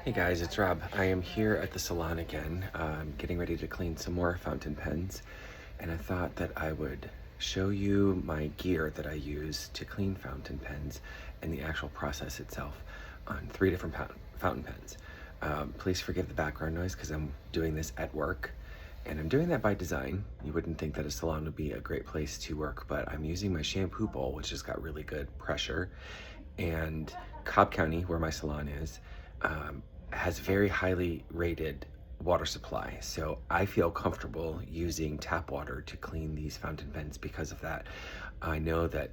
Hey guys, it's Rob. I am here at the salon again, getting ready to clean some more fountain pens, and I thought that I would show you my gear that I use to clean fountain pens and the actual process itself on three different fountain pens. Please forgive the background noise because I'm doing this at work, and I'm doing that by design. You wouldn't think that a salon would be a great place to work, but I'm using my shampoo bowl, which has got really good pressure, and Cobb County, where my salon is, has very highly rated water supply. So I feel comfortable using tap water to clean these fountain pens because of that. I know that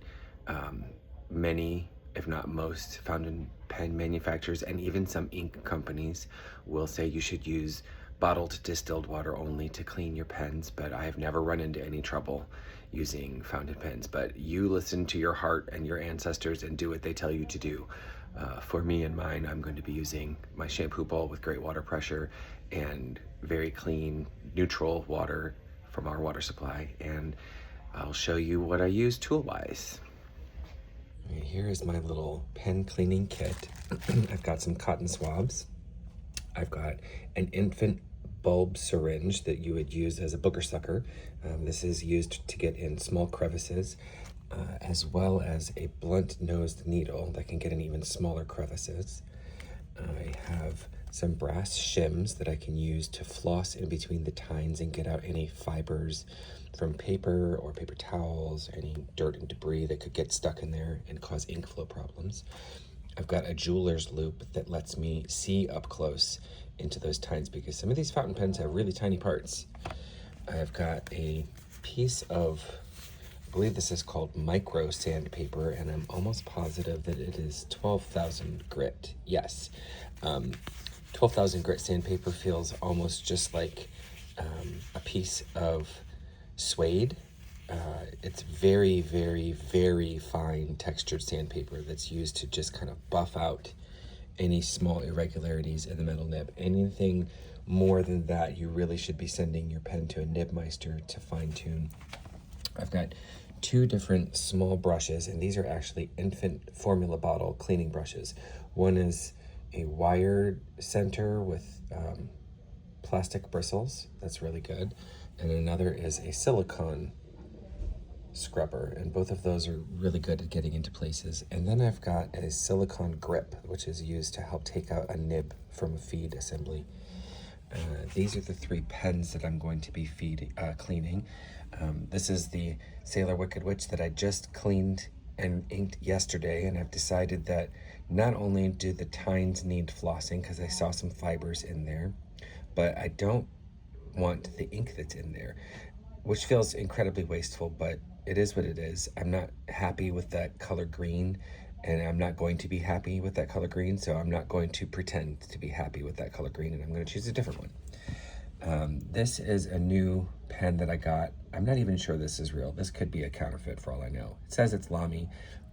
many, if not most, fountain pen manufacturers and even some ink companies will say you should use bottled distilled water only to clean your pens, but I have never run into any trouble using fountain pens. But you listen to your heart and your ancestors and do what they tell you to do. For me and mine, I'm going to be using my shampoo bowl with great water pressure and very clean, neutral water from our water supply. And I'll show you what I use tool-wise. Okay, here is my little pen cleaning kit. I've got some cotton swabs. I've got an infant bulb syringe that you would use as a booger sucker. This is used to get in small crevices, as well as a blunt-nosed needle that can get in even smaller crevices. I have some brass shims that I can use to floss in between the tines and get out any fibers from paper or paper towels, any dirt and debris that could get stuck in there and cause ink flow problems. I've got a jeweler's loop that lets me see up close into those tines because some of these fountain pens have really tiny parts. I've got a piece of, I believe this is called micro sandpaper, and I'm almost positive that it is 12,000 grit. Yes, 12,000 grit sandpaper feels almost just like a piece of suede. It's very, very, very fine textured sandpaper that's used to just kind of buff out any small irregularities in the metal nib. Anything more than that, you really should be sending your pen to a nibmeister to fine tune. I've got two different small brushes, and these are actually infant formula bottle cleaning brushes. One is a wired center with plastic bristles. That's really good. And another is a silicone scrubber, and both of those are really good at getting into places. And then I've got a silicone grip, which is used to help take out a nib from a feed assembly. These are the three pens that I'm going to be cleaning. This is the Sailor Wicked Witch that I just cleaned and inked yesterday, and I've decided that not only do the tines need flossing because I saw some fibers in there, but I don't want the ink that's in there, which feels incredibly wasteful, but it is what it is. I'm not happy with that color green, and I'm not going to be happy with that color green, so I'm not going to pretend to be happy with that color green, and I'm going to choose a different one. This is a new pen that I got. I'm not even sure this is real. This could be a counterfeit for all I know. It says it's Lamy.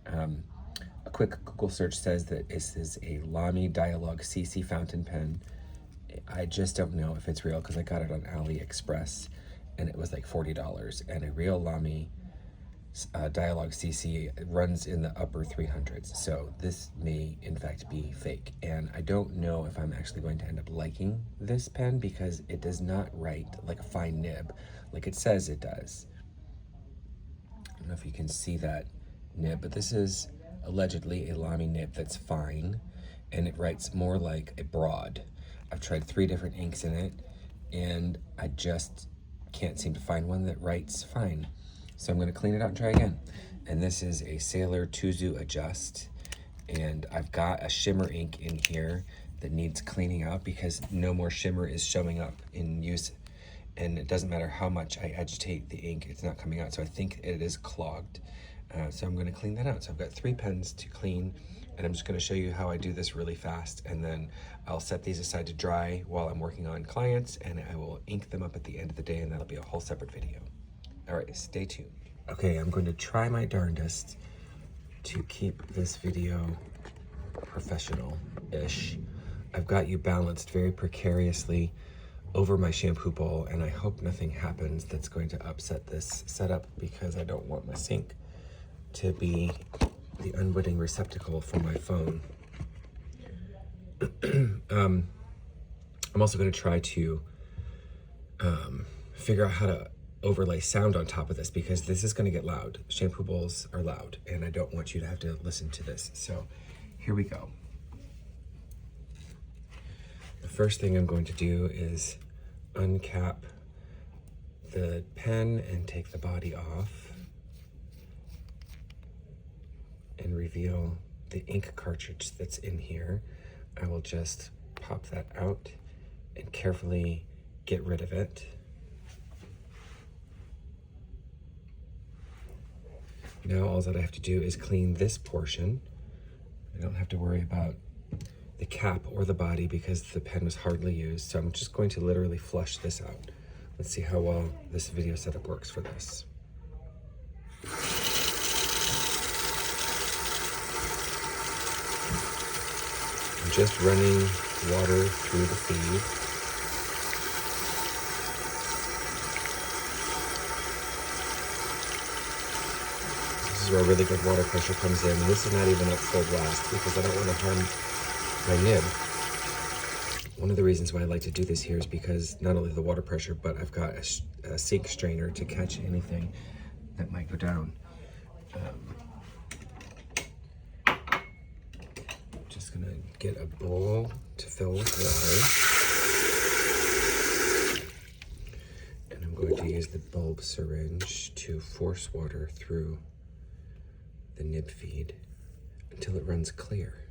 A quick Google search says that this is a Lamy Dialogue CC fountain pen. I just don't know if it's real because I got it on AliExpress and it was like $40, and a real Lamy Dialogue CC runs in the upper 300s, so this may in fact be fake, and I don't know if I'm actually going to end up liking this pen because it does not write like a fine nib like it says it does. I don't know if you can see that nib, but this is allegedly a Lamy nib that's fine, and it writes more like a broad. I've tried 3 different inks in it, and I just can't seem to find one that writes fine. So I'm going to clean it out and try again. And this is a Sailor Tuzu Adjust, and I've got a shimmer ink in here that needs cleaning out because no more shimmer is showing up in use, and it doesn't matter how much I agitate the ink, it's not coming out. So I think it is clogged. So I'm going to clean that out. So I've got 3 pens to clean, and I'm just going to show you how I do this really fast, and then I'll set these aside to dry while I'm working on clients, and I will ink them up at the end of the day, and that'll be a whole separate video. All right, stay tuned. Okay, I'm going to try my darndest to keep this video professional-ish. I've got you balanced very precariously over my shampoo bowl, and I hope nothing happens that's going to upset this setup because I don't want my sink to be the unwitting receptacle for my phone. I'm also going to try to figure out how to overlay sound on top of this, because this is going to get loud. Shampoo bowls are loud, and I don't want you to have to listen to this. So here we go. The first thing I'm going to do is uncap the pen and take the body off and reveal the ink cartridge that's in here. I will just pop that out and carefully get rid of it. Now all that I have to do is clean this portion. I don't have to worry about the cap or the body because the pen was hardly used. So I'm just going to literally flush this out. Let's see how well this video setup works for this. I'm just running water through the feed. This is where really good water pressure comes in. And this is not even at full blast because I don't want to harm my nib. One of the reasons why I like to do this here is because not only the water pressure, but I've got a sink strainer to catch anything that might go down. Just gonna get a bowl to fill with water. And I'm going to use the bulb syringe to force water through the nib feed until it runs clear.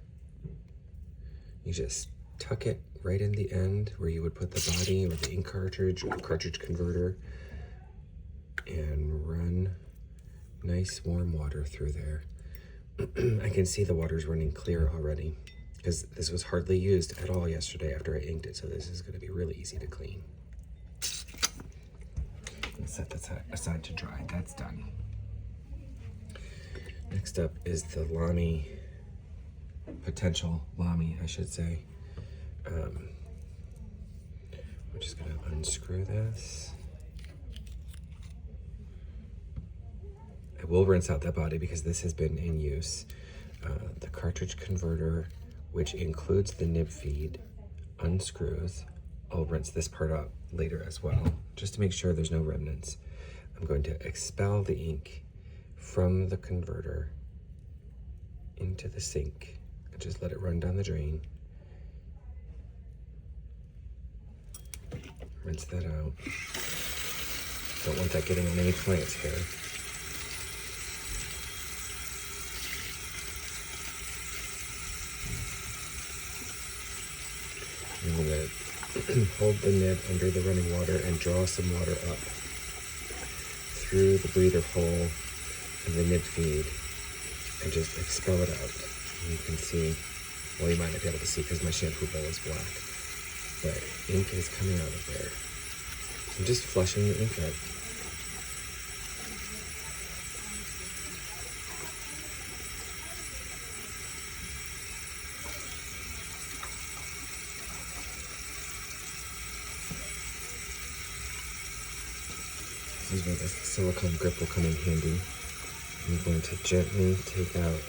You just tuck it right in the end where you would put the body or the ink cartridge or the cartridge converter and run nice warm water through there. I can see the water's running clear already because this was hardly used at all yesterday after I inked it, so this is going to be really easy to clean. Let's set that aside to dry. That's done. Next up is the Lamy, potential Lamy, I should say. I'm just going to unscrew this. I will rinse out that body because this has been in use. The cartridge converter, which includes the nib feed, unscrews. I'll rinse this part out later as well, just to make sure there's no remnants. I'm going to expel the ink from the converter into the sink and just let it run down the drain. Rinse that out. Don't want that getting on any client's hair. I'm going to hold the nib under the running water and draw some water up through the breather hole in the nib feed and just expel it out. And you can see, well, you might not be able to see because my shampoo bowl is black, but ink is coming out of there. So I'm just flushing the ink out. This is where the silicone grip will come in handy. I'm going to gently take out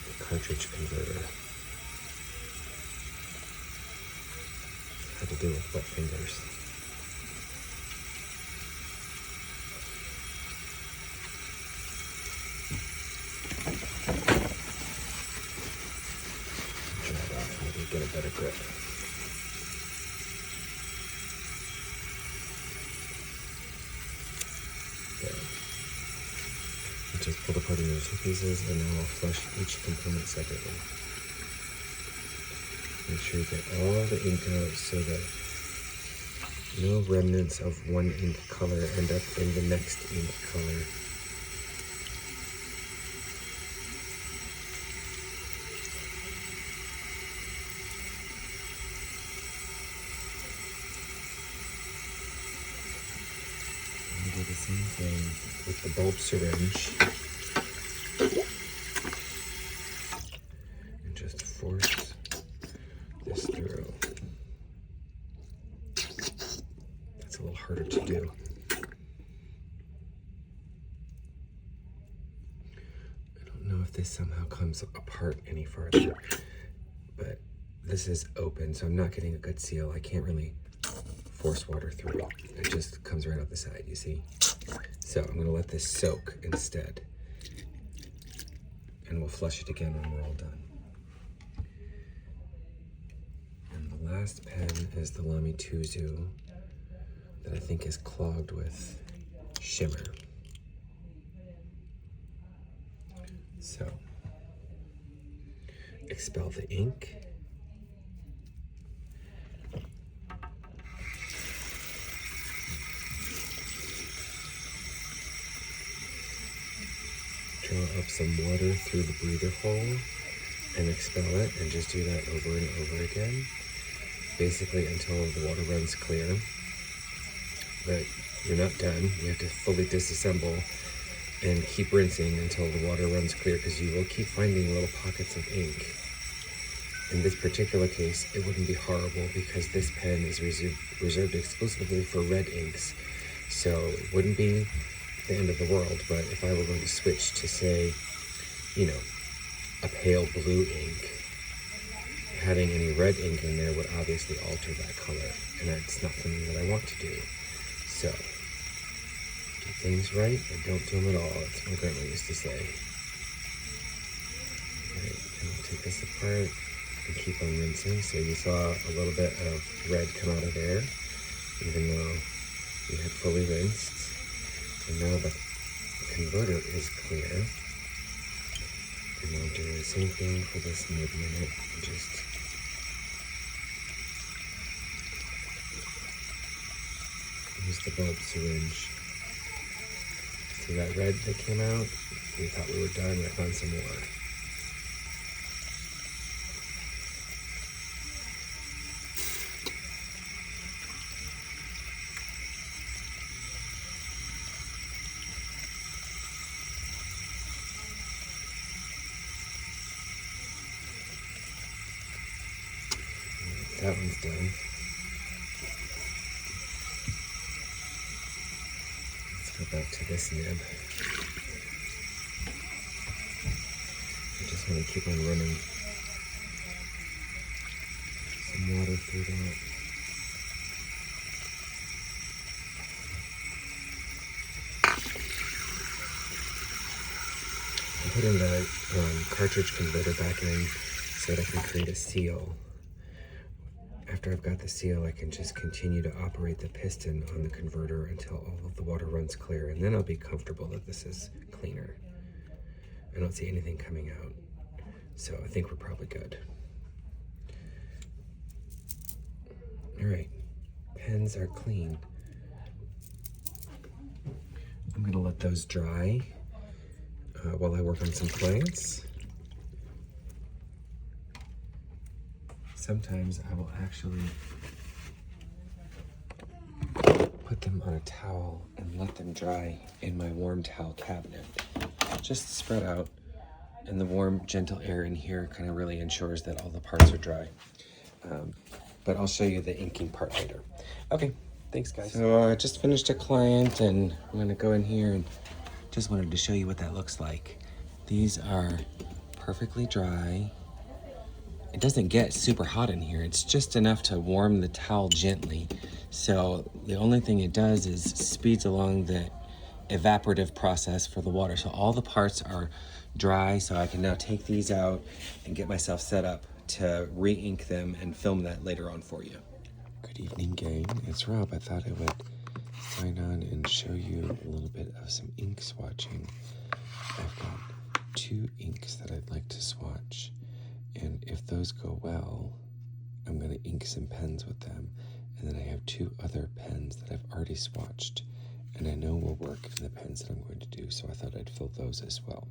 the cartridge converter. Had to do with wet fingers. Dry it off, maybe get a better grip. Just pull apart into two pieces, and now I'll flush each component separately. Make sure you get all the ink out so that no remnants of one ink color end up in the next ink color. And do the same thing with the bulb syringe. And just force this through. That's a little harder to do. I don't know if this somehow comes apart any farther, but this is open, so I'm not getting a good seal. I can't really force water through it. It just comes right out the side, you see? So I'm gonna let this soak instead. And we'll flush it again when we're all done. And the last pen is the Lamy Tuzu that I think is clogged with shimmer. So, expel the ink. Draw up some water through the breather hole and expel it, and just do that over and over again, basically until the water runs clear. But you're not done. You have to fully disassemble and keep rinsing until the water runs clear, because you will keep finding little pockets of ink. In this particular case, it wouldn't be horrible because this pen is reserved exclusively for red inks. So it wouldn't be the end of the world, but if I were going to switch to, say, you know, a pale blue ink, having any red ink in there would obviously alter that color, and that's not something that I want to do. So, do things right or don't do them at all. That's what my grandma used to say. Alright, and I'll take this apart and keep on rinsing. So you saw a little bit of red come out of there, even though we had fully rinsed. And now the converter is clear. And I'll do the same thing for this nib unit. Just use the bulb syringe. See that red that came out? We thought we were done, I found some more. That one's done. Let's go back to this nib. I just want to keep on running some water through that. I'm putting the cartridge converter back in so that I can create a seal. After I've got the seal, I can just continue to operate the piston on the converter until all of the water runs clear, and then I'll be comfortable that this is cleaner. I don't see anything coming out, so I think we're probably good. All right, pens are clean. I'm gonna let those dry while I work on some plants. Sometimes I will actually put them on a towel and let them dry in my warm towel cabinet. Just to spread out, and the warm, gentle air in here kind of really ensures that all the parts are dry. But I'll show you the inking part later. Okay, thanks guys. So I just finished a client, and I'm gonna go in here and just wanted to show you what that looks like. These are perfectly dry. It doesn't get super hot in here. It's just enough to warm the towel gently. So the only thing it does is speeds along the evaporative process for the water. So all the parts are dry, so I can now take these out and get myself set up to re-ink them and film that later on for you. Good evening, gang. It's Rob. I thought I would sign on and show you a little bit of some ink swatching. I've got 2 inks that I'd like to swatch. And if those go well, I'm going to ink some pens with them. And then I have 2 other pens that I've already swatched and I know will work in the pens that I'm going to do, so I thought I'd fill those as well.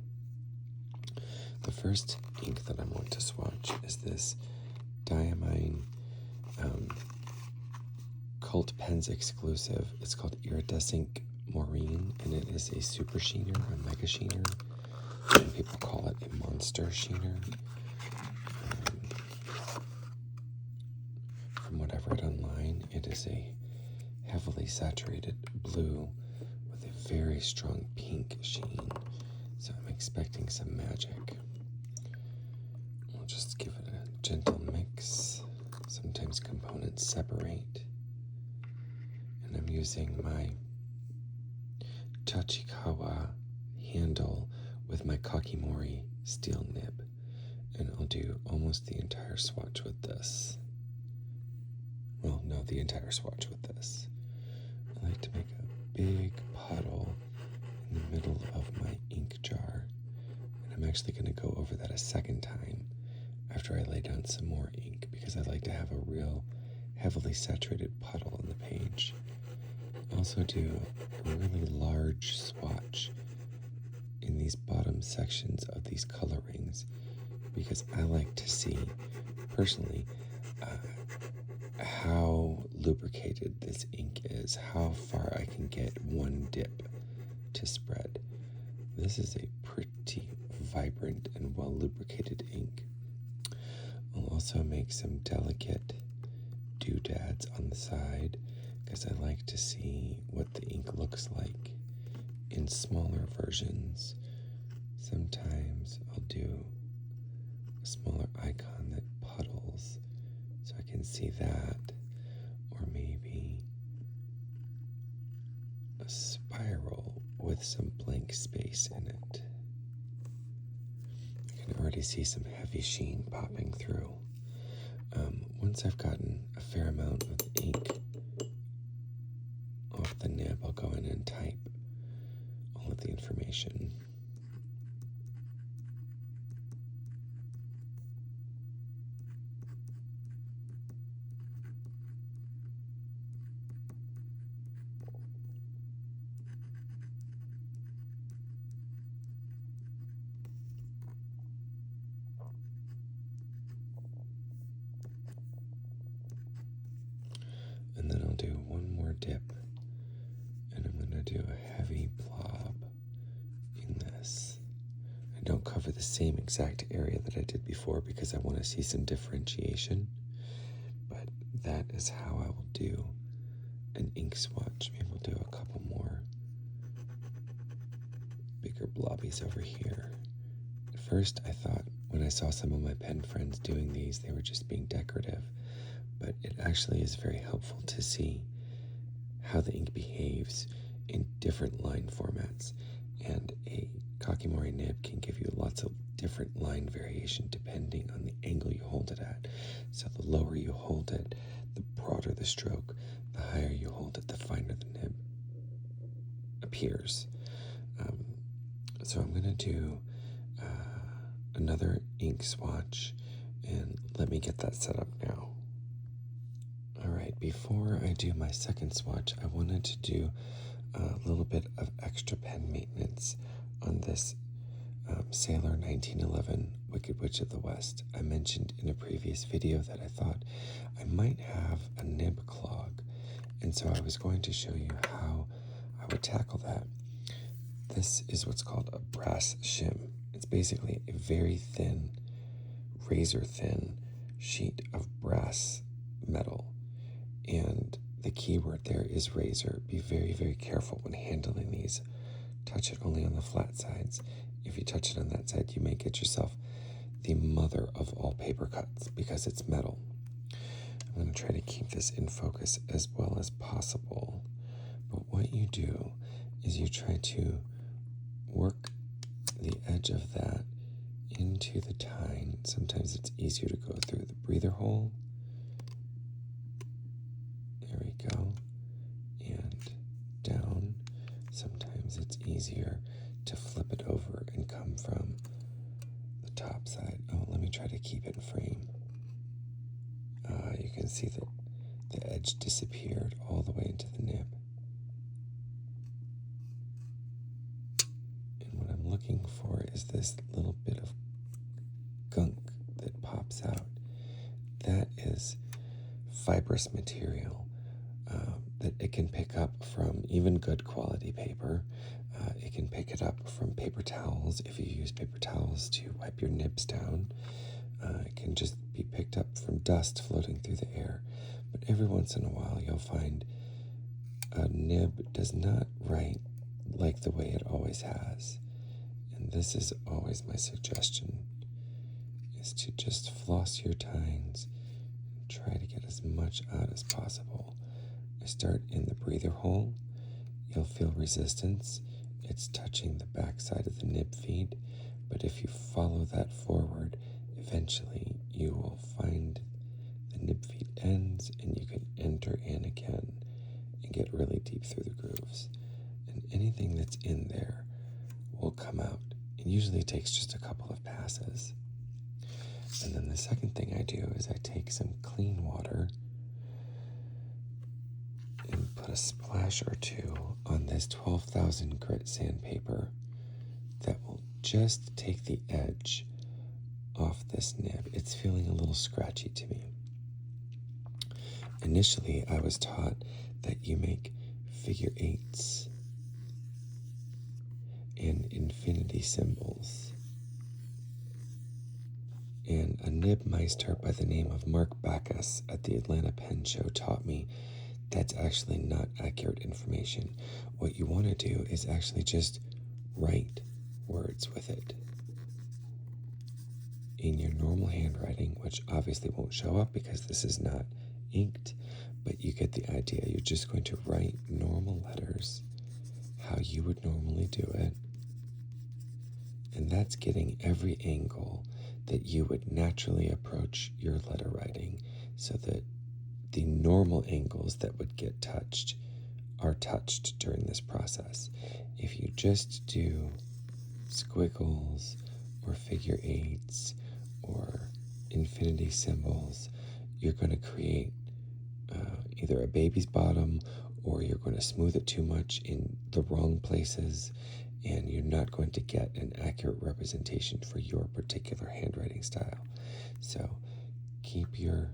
The first ink that I want to swatch is this Diamine Cult Pens exclusive. It's called Iridescent Maureen, and it is a super sheener, a mega sheener. Some people call it a monster sheener. From what I've read online, it is a heavily saturated blue with a very strong pink sheen. So I'm expecting some magic. We'll just give it a gentle mix. sometimes components separate. And I'm using my Tachikawa handle with my Kakimori steel nib. And I'll do almost the entire swatch with this. Well, no, the entire swatch with this. I like to make a big puddle in the middle of my ink jar. And I'm actually going to go over that a second time after I lay down some more ink, because I like to have a real heavily saturated puddle on the page. I also do a really large swatch in these bottom sections of these colorings, because I like to see, personally, how lubricated this ink is, how far I can get one dip to spread. This is a pretty vibrant and well lubricated ink. I'll also make some delicate doodads on the side, because I like to see what the ink looks like in smaller versions. Sometimes I'll do a smaller icon that puddles, so I can see that, or maybe a spiral with some blank space in it. I can already see some heavy sheen popping through. Once I've gotten a fair amount of the ink off the nib, I'll go in and type all of the information. And then I'll do one more dip, and I'm going to do a heavy blob in this. I don't cover the same exact area that I did before because I want to see some differentiation, but that is how I will do an ink swatch. Maybe we'll do a couple more bigger blobbies over here. At first I thought, when I saw some of my pen friends doing these, they were just being decorative. But it actually is very helpful to see how the ink behaves in different line formats. And a Kakimori nib can give you lots of different line variation depending on the angle you hold it at. So the lower you hold it, the broader the stroke. The higher you hold it, the finer the nib appears. So I'm going to do another ink swatch, and let me get that set up now. Alright, before I do my second swatch, I wanted to do a little bit of extra pen maintenance on this Sailor 1911 Wicked Witch of the West. I mentioned in a previous video that I thought I might have a nib clog, and so I was going to show you how I would tackle that. This is what's called a brass shim. It's basically a very thin, razor thin sheet of brass metal. And the key word there is razor. Be very, very careful when handling these. Touch it only on the flat sides. If you touch it on that side, you may get yourself the mother of all paper cuts because it's metal. I'm going to try to keep this in focus as well as possible. But what you do is you try to work the edge of that into the tine. Sometimes it's easier to go through the breather hole. There we go. And down. Sometimes it's easier to flip it over and come from the top side. Oh, let me try to keep it in frame. You can see that the edge disappeared all the way into the nib. And what I'm looking for is this little bit of gunk that pops out. That is fibrous material that it can pick up from even good quality paper. It can pick it up from paper towels if you use paper towels to wipe your nibs down. It can just be picked up from dust floating through the air. But every once in a while you'll find a nib does not write like the way it always has. And this is always my suggestion, is to just floss your tines, try to get as much out as possible. I start in the breather hole. You'll feel resistance. It's touching the back side of the nib feed, but if you follow that forward, eventually you will find the nib feed ends and you can enter in again and get really deep through the grooves. And anything that's in there will come out. It usually takes just a couple of passes. And then the second thing I do is I take some clean water and put a splash or two on this 12,000 grit sandpaper that will just take the edge off this nib. It's feeling a little scratchy to me. Initially, I was taught that you make figure eights and infinity symbols. And a nib meister by the name of Mark Backus at the Atlanta Pen Show taught me that's actually not accurate information. What you want to do is actually just write words with it in your normal handwriting, which obviously won't show up because this is not inked, but you get the idea. You're just going to write normal letters how you would normally do it, and that's getting every angle that you would naturally approach your letter writing, so that the normal angles that would get touched are touched during this process. If you just do squiggles or figure eights or infinity symbols, you're going to create either a baby's bottom, or you're going to smooth it too much in the wrong places, and you're not going to get an accurate representation for your particular handwriting style. So keep your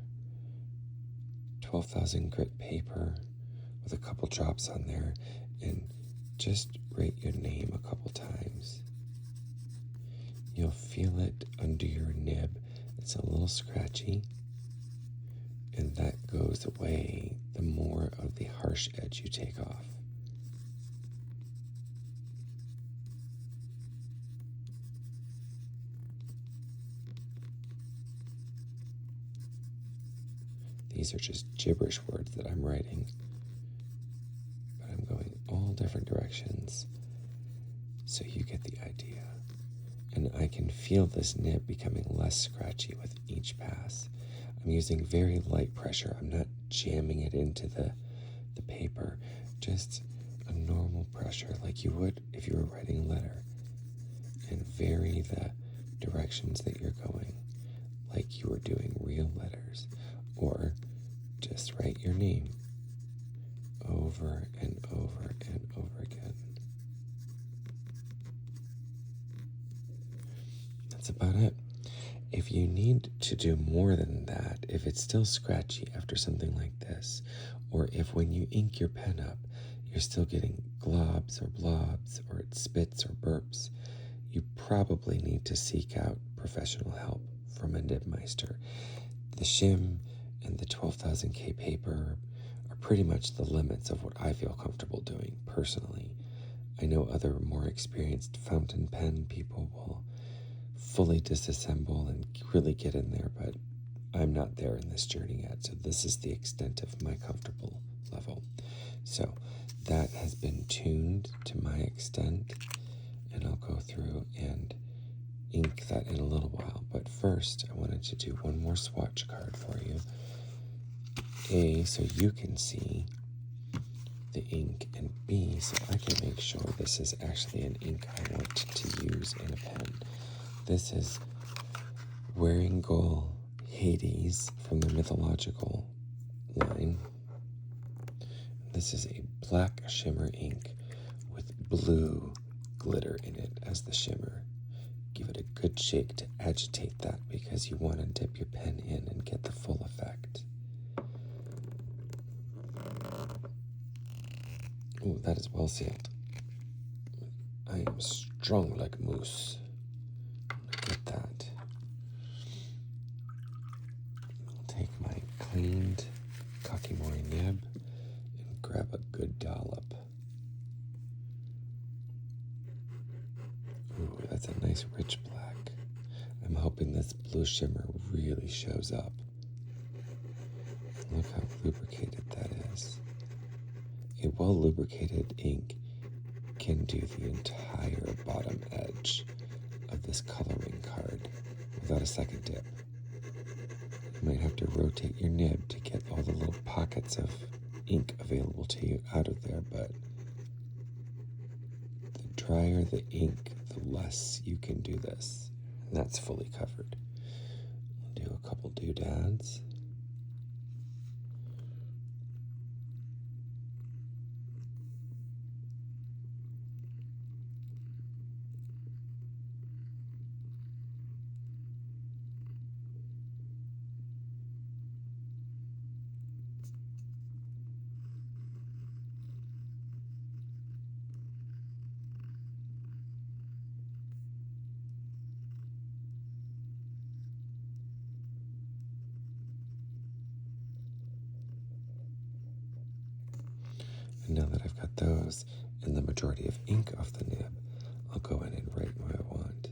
12,000 grit paper with a couple drops on there and just write your name a couple times. You'll feel it under your nib. It's a little scratchy, and that goes away the more of the harsh edge you take off. These are just gibberish words that I'm writing, but I'm going all different directions so you get the idea. And I can feel this nib becoming less scratchy with each pass. I'm using very light pressure. I'm not jamming it into the paper, just a normal pressure like you would if you were writing a letter, and vary the directions that you're going like you were doing real letters, or just write your name over and over and over again. That's about it. If you need to do more than that, if it's still scratchy after something like this, or if when you ink your pen up, you're still getting globs or blobs, or it spits or burps, you probably need to seek out professional help from a nib meister. The shim and the 12,000K paper are pretty much the limits of what I feel comfortable doing personally. I know other more experienced fountain pen people will fully disassemble and really get in there, but I'm not there in this journey yet, so this is the extent of my comfortable level. So that has been tuned to my extent, and I'll go through and ink that in a little while. But first, I wanted to do one more swatch card for you. A, so you can see the ink, and B, so I can make sure this is actually an ink I want to use in a pen. This is Wearingeul Hades from the mythological line. This is a black shimmer ink with blue glitter in it as the shimmer. Give it a good shake to agitate that, because you want to dip your pen in and get the full effect. Ooh, that is well sealed. I am strong like moose. Get that. I'll take my cleaned Kakimori nib and grab a good dollop. Ooh, that's a nice rich black. I'm hoping this blue shimmer really shows up. Look how lubricated that is. A well-lubricated ink can do the entire bottom edge of this coloring card without a second dip. You might have to rotate your nib to get all the little pockets of ink available to you out of there, but the drier the ink, the less you can do this. And that's fully covered. I'll do a couple doodads. And now that I've got those and the majority of ink off the nib, I'll go in and write what I want.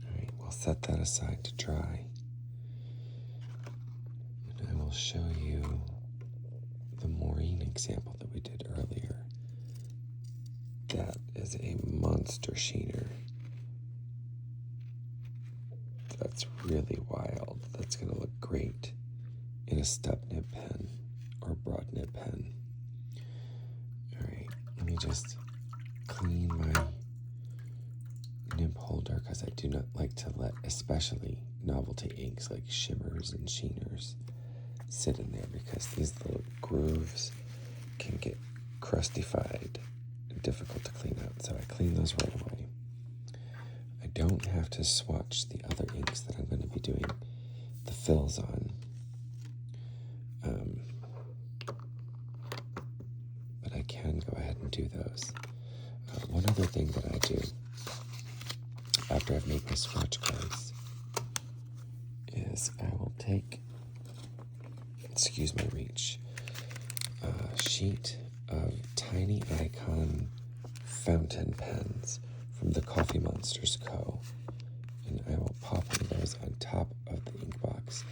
Alright, we'll set that aside to dry. And I will show you the Maureen example that we did earlier. That is a monster sheener. That's really wild. That's going to look great in a stub nib pen or broad nib pen. Alright, let me just clean my nib holder because I do not like to let especially novelty inks like shimmers and sheeners sit in there because these little grooves can get crustified and difficult to clean out. So I clean those right away. I don't have to swatch the other inks that I'm going to be doing the fills on. But I can go ahead and do those. One other thing that I do after I've made my swatch cards is I will take, excuse my reach, a sheet of Tiny Icon fountain pens from the Coffee Monsters Co. And I will pop one of those on top of the ink box.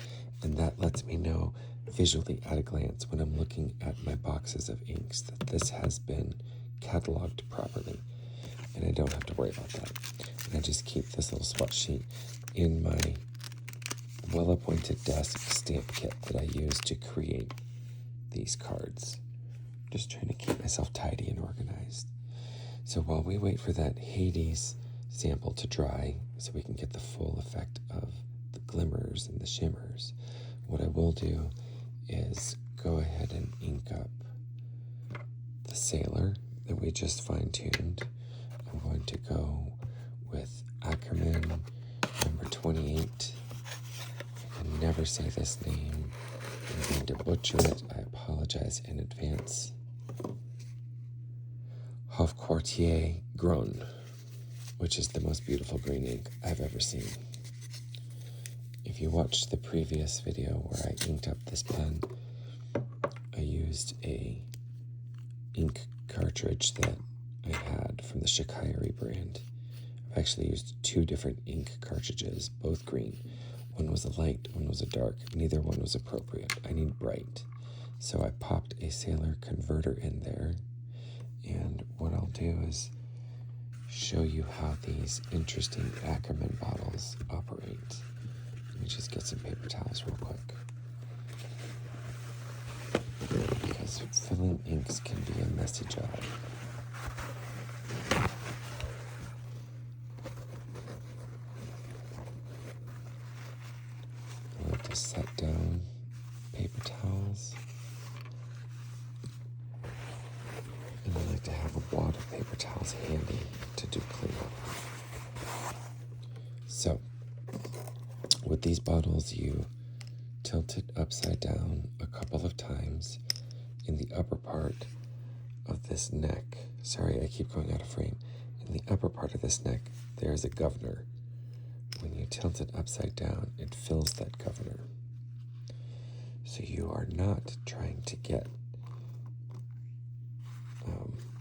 And that lets me know visually at a glance when I'm looking at my boxes of inks that this has been cataloged properly. And I don't have to worry about that. And I just keep this little swatch sheet in my well-appointed desk stamp kit that I use to create these cards. Just trying to keep myself tidy and organized. So while we wait for that Hades sample to dry so we can get the full effect of the glimmers and the shimmers, what I will do is go ahead and ink up the sailor that we just fine-tuned. I'm going to go with Ackerman number 28. I can never say this name. I'm going to butcher it. I apologize in advance. Hofquartier Grün, which is the most beautiful green ink I've ever seen. If you watched the previous video where I inked up this pen, I used a ink cartridge that I had from the Shikayori brand. I've actually used two different ink cartridges, both green. One was a light, one was a dark. Neither one was appropriate. I need bright. So I popped a Sailor converter in there. And what I'll do is show you how these interesting Ackerman bottles operate. Let me just get some paper towels real quick. Because filling inks can be a messy job. I like to set down paper towels. And I like to have a wad of paper towels handy to do cleanup. So, with these bottles, you tilt it upside down a couple of times in the upper part of this neck. Sorry, I keep going out of frame. In the upper part of this neck, there is a governor. When you tilt it upside down, it fills that governor. So you are not trying to get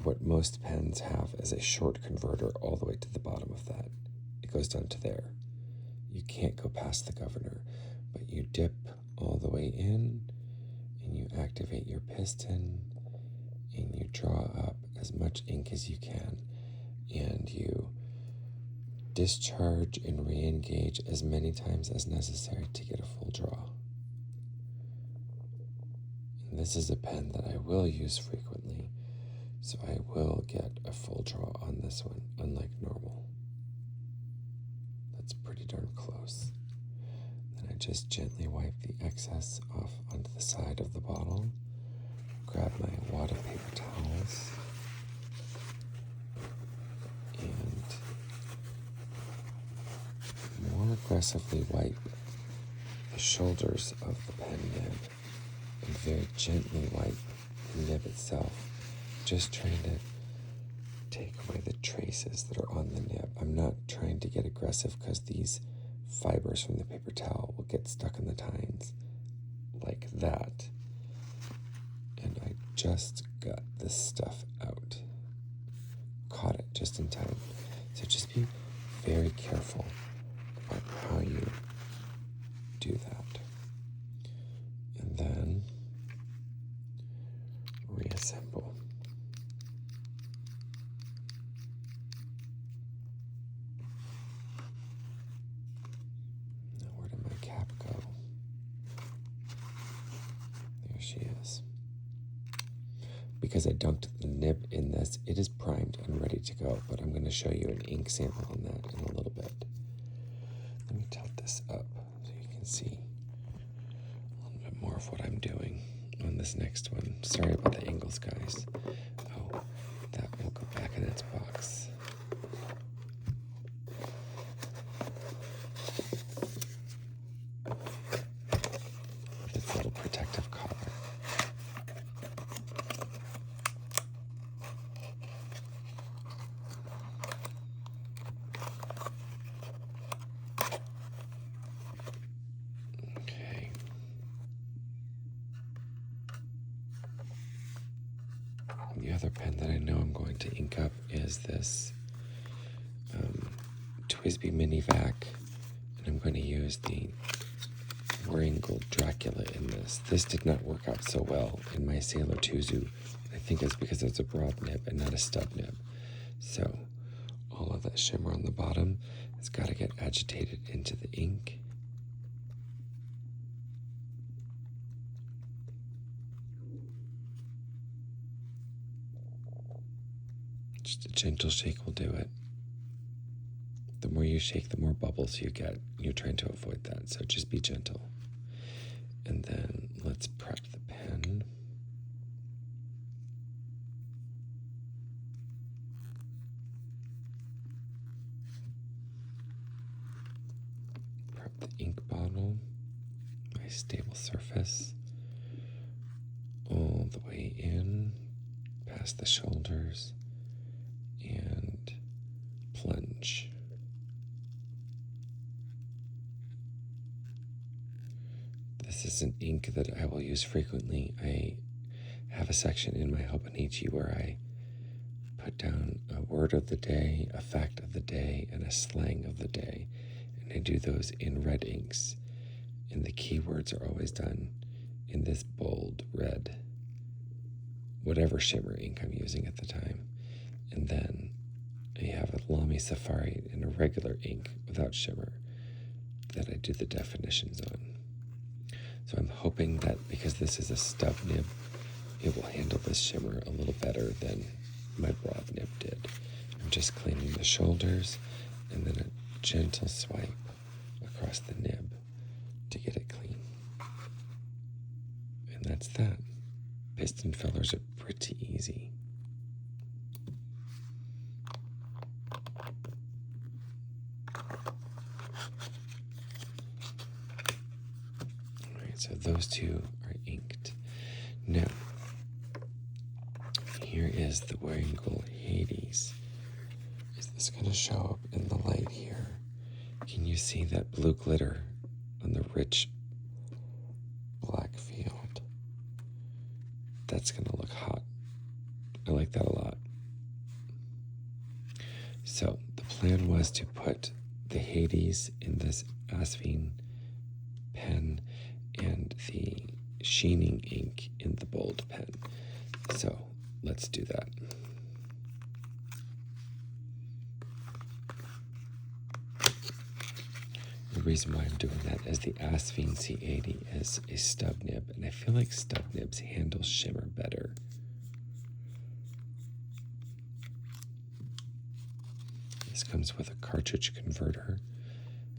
what most pens have as a short converter all the way to the bottom of that. It goes down to there. You can't go past the governor, but you dip all the way in and you activate your piston and you draw up as much ink as you can and you discharge and re-engage as many times as necessary to get a full draw. And this is a pen that I will use frequently, so I will get a full draw on this one, unlike normal. That's pretty darn close. Then I just gently wipe the excess off onto the side of the bottle, grab my wad of paper towels, and more aggressively wipe the shoulders of the pen nib and very gently wipe the nib itself, just trying to take away the traces that are on the nib. I'm not trying to get aggressive because these fibers from the paper towel will get stuck in the tines like that. And I just got this stuff out. Caught it just in time. So just be very careful about how you do that. And then reassemble. Now where did my cap go? There she is. Because I dunked the nib in this, it is primed and ready to go, but I'm going to show you an ink sample on that in a little bit. Let me tilt this up so you can see a little bit more of what I'm doing on this next one. Sorry about the angles, guys. Oh, that will go back in its box. With its little protective collar. Okay. The other pen that I know I'm going to ink up is this TWSBI Mini Vac, and I'm going to use the Wrangell Dracula in this. This did not work out so well in my Sailor Tuzu. I think it's because it's a broad nib and not a stub nib. So all of that shimmer on the bottom has got to get agitated into the ink. Just a gentle shake will do it. The more you shake, the more bubbles you get. You're trying to avoid that, so just be gentle. And then let's prep the pen. Prep the ink bottle, my stable surface, all the way in, past the shoulders, and plunge. This is an ink that I will use frequently. I have a section in my Hobonichi where I put down a word of the day, a fact of the day, and a slang of the day. And I do those in red inks. And the keywords are always done in this bold red, whatever shimmer ink I'm using at the time. And then I have a Lamy Safari in a regular ink without shimmer that I do the definitions on. So I'm hoping that because this is a stub nib, it will handle this shimmer a little better than my broad nib did. I'm just cleaning the shoulders and then a gentle swipe across the nib to get it clean. And that's that. Piston fillers are pretty easy. So those two are inked. Now, here is the Wrangell Hades. Is this going to show up in the light here? Can you see that blue glitter on the rich black field? That's gonna look hot. I like that a lot. So the plan was to put the Hades in this Asphine pen and the Sheening ink in the Bold pen. So let's do that. The reason why I'm doing that is the Asphine C80 is a stub nib, and I feel like stub nibs handle shimmer better. This comes with a cartridge converter,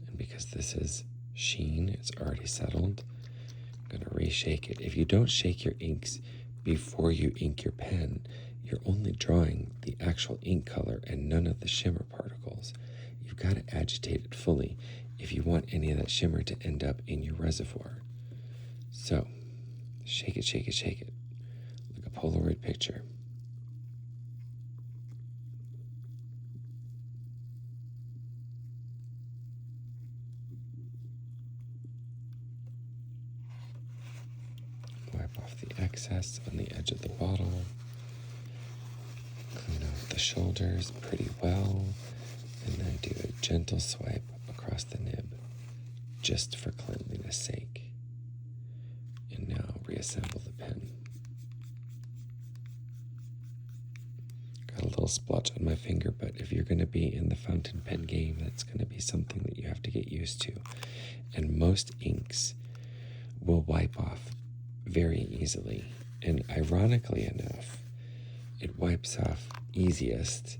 and because this is sheen, it's already settled. I'm going to reshake it. If you don't shake your inks before you ink your pen, you're only drawing the actual ink color and none of the shimmer particles. You've got to agitate it fully if you want any of that shimmer to end up in your reservoir. So, shake it, shake it, shake it, like a Polaroid picture. Wipe off the excess on the edge of the bottle. Clean off the shoulders pretty well, and then do a gentle swipe across the nib, just for cleanliness sake. And now reassemble the pen. Got a little splotch on my finger, but if you're going to be in the fountain pen game, that's going to be something that you have to get used to. And most inks will wipe off very easily. And ironically enough, it wipes off easiest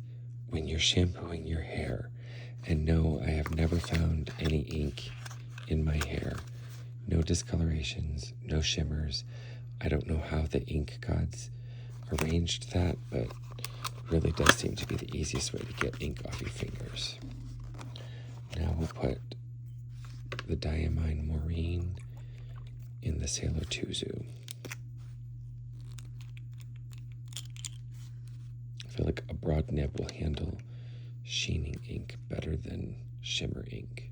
when you're shampooing your hair. And no, I have never found any ink in my hair. No discolorations, no shimmers. I don't know how the ink gods arranged that, but it really does seem to be the easiest way to get ink off your fingers. Now we'll put the Diamine Maureen in the Sailor Tuzu. I feel like a broad nib will handle sheening ink better than shimmer ink.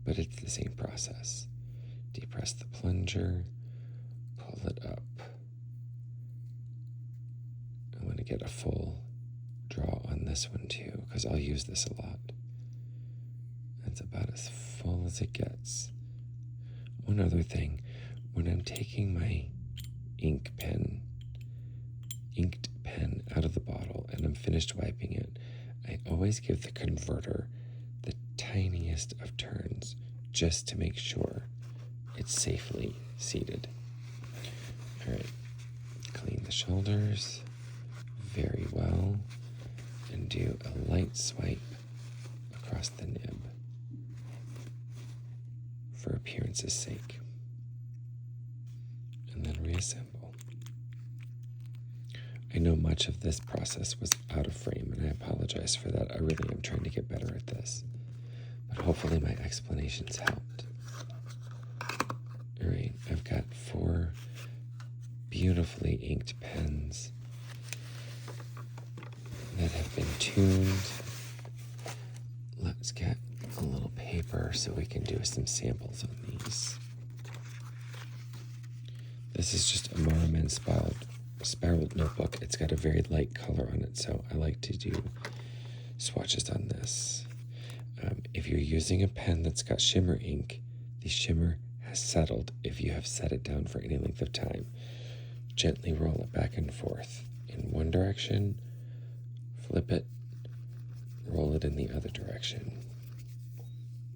But it's the same process. Depress the plunger, pull it up. I want to get a full draw on this one too, because I'll use this a lot. That's about as full as it gets. One other thing, when I'm taking my inked pen out of the bottle and I'm finished wiping it, I always give the converter the tiniest of turns just to make sure it's safely seated. All right, clean the shoulders very well and do a light swipe across the nib for appearance's sake, and then reassemble. I know much of this process was out of frame, and I apologize for that. I really am trying to get better at this, but hopefully my explanations helped. All right, I've got 4 beautifully inked pens that have been tuned. Let's get a little paper so we can do some samples on these. This is just a Moraman spiraled notebook. It's got a very light color on it, so I like to do swatches on this. If you're using a pen that's got shimmer ink, the shimmer has settled if you have set it down for any length of time. Gently roll it back and forth in one direction, flip it, roll it in the other direction.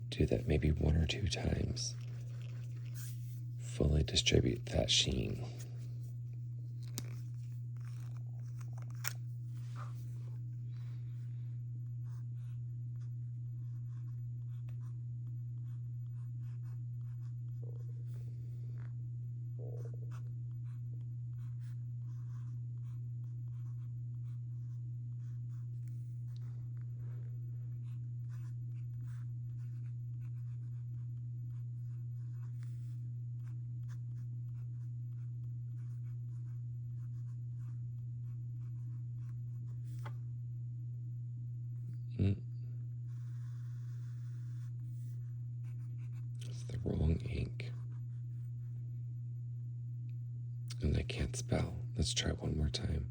Do that maybe 1 or 2 times. Fully distribute that sheen. That's the wrong ink. And I can't spell. Let's try one more time.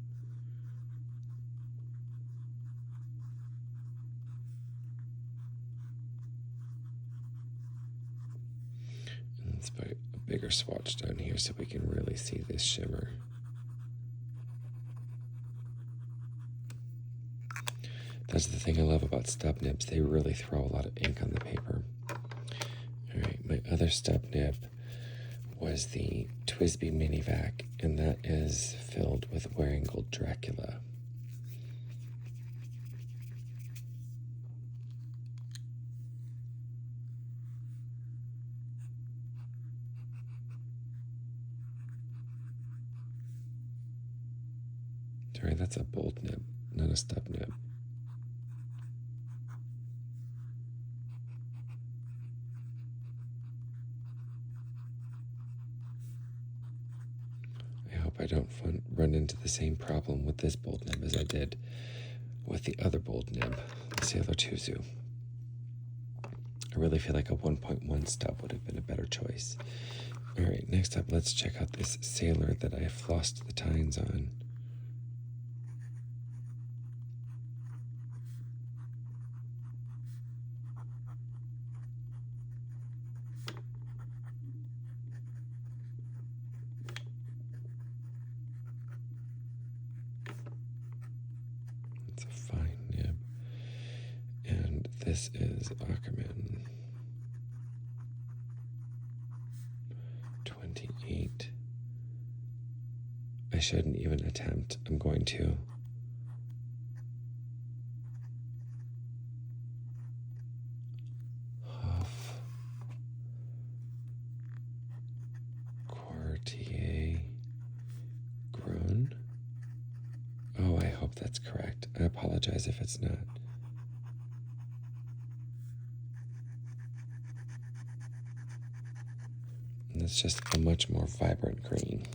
And let's put a bigger swatch down here so we can really see this shimmer. That's the thing I love about stub nibs. They really throw a lot of ink on the paper. All right, my other stub nib was the TWSBI Mini Vac, and that is filled with Wearing Gold Dracula. Sorry, that's a bold nib, not a stub nib. I don't run into the same problem with this bold nib as I did with the other bold nib, the Sailor Tuzu. I really feel like a 1.1 stub would have been a better choice. All right, next up, let's check out this Sailor that I flossed the tines on. This is Ackerman 28. I shouldn't even attempt. I'm going to. Huff Quartier Grown. Oh, I hope that's correct. I apologize if it's not. And it's just a much more vibrant green.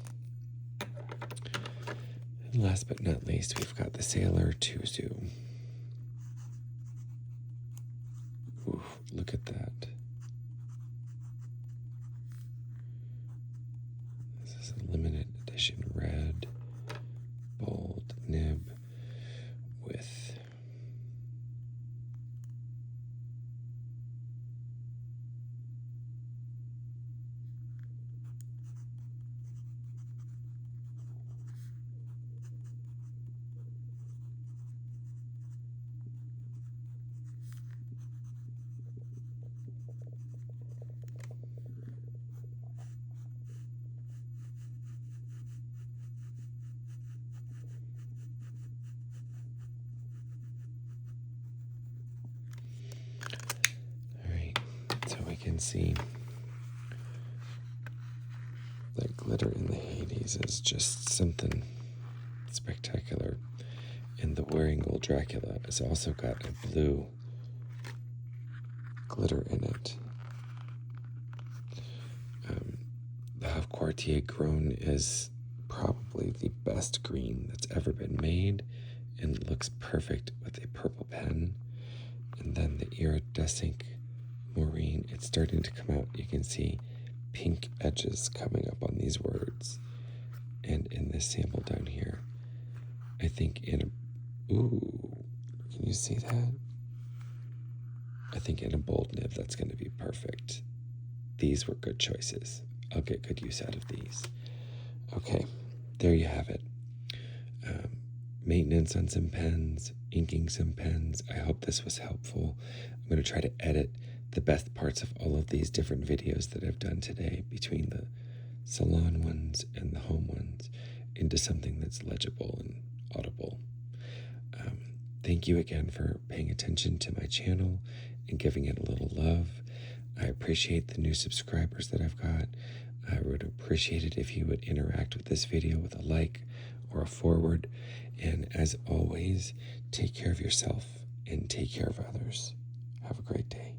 And last but not least, we've got the Sailor Tuzu. Ooh, look at that. This is a limited edition red, bold nib with can see that glitter in the Hades is just something spectacular. And the Wearing Gold Dracula has also got a blue glitter in it. The Huff Quartier Grown is probably the best green that's ever been made and looks perfect with a purple pen. And then the Iridescent Maureen, it's starting to come out. You can see pink edges coming up on these words. And in this sample down here, I think in a, ooh, can you see that? I think in a bold nib, that's going to be perfect. These were good choices. I'll get good use out of these. Okay, there you have it. Maintenance on some pens, inking some pens. I hope this was helpful. I'm going to try to edit the best parts of all of these different videos that I've done today between the salon ones and the home ones into something that's legible and audible. Thank you again for paying attention to my channel and giving it a little love. I appreciate the new subscribers that I've got. I would appreciate it if you would interact with this video with a like or a forward. And as always, take care of yourself and take care of others. Have a great day.